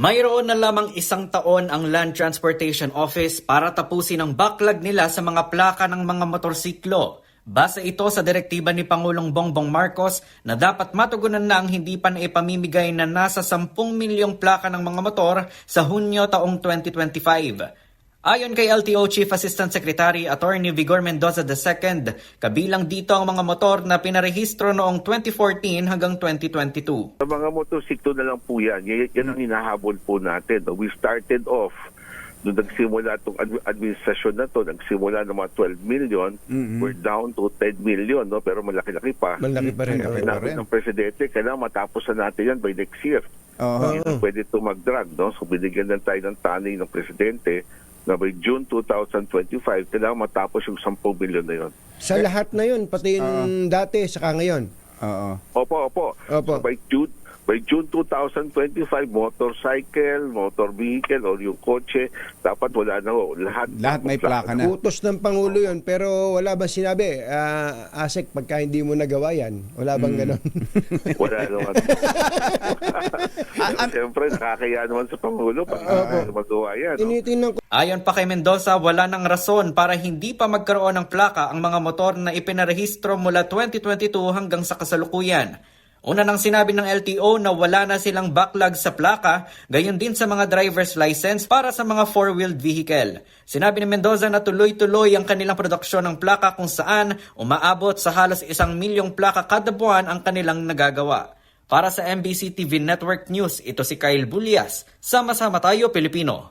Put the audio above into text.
Mayroon na lamang 1 taon ang Land Transportation Office para tapusin ang backlog nila sa mga plaka ng mga motorsiklo. Base ito sa direktiba ni Pangulong Bongbong Marcos na dapat matugunan na ang hindi pa naipamimigay na nasa 10 milyong plaka ng mga motor sa Hunyo taong 2025. Ayon kay LTO Chief Assistant Secretary Attorney Vigor Mendoza II, kabilang dito ang mga motor na pinarehistro noong 2014 hanggang 2022. Sa mga motorsiklo na lang po yan. Yan ang hinahabol po natin. We started off, nung nagsimula itong administrasyon na to, nagsimula ng mga 12 million, we're down to 10 million, no? Pero malaki-laki pa. Malaki pa rin. Kailangan ng Presidente, kailangan matapos na natin yan by next year. Hindi na pwede ito mag-drag, no? So binigyan na tayo ng taning ng Presidente na by June 2025, kailangan matapos yung 10 billion na yun. Sa lahat na yun, pati yung dati, saka ngayon. Opo. So by June 2025, motorcycle, motor vehicle, o yung kotse, dapat wala na ho. Lahat may plaka na. Utos ng Pangulo yun, pero wala ba sinabi, Asek, pagka hindi mo nagawa yan? Wala bang ganon? Wala naman. Siyempre, nakakaya naman sa Pangulo pag magawa yan. Tinitingnan ko. Ayon pa kay Mendoza, wala nang rason para hindi pa magkaroon ng plaka ang mga motor na ipinarehistro mula 2022 hanggang sa kasalukuyan. Una nang sinabi ng LTO na wala na silang backlog sa plaka, gayon din sa mga driver's license para sa mga four-wheeled vehicle. Sinabi ni Mendoza na tuloy-tuloy ang kanilang produksyon ng plaka kung saan umaabot sa halos 1 milyong plaka kada buwan ang kanilang nagagawa. Para sa MBC TV Network News, ito si Kyle Bulias. Sama-sama tayo, Pilipino.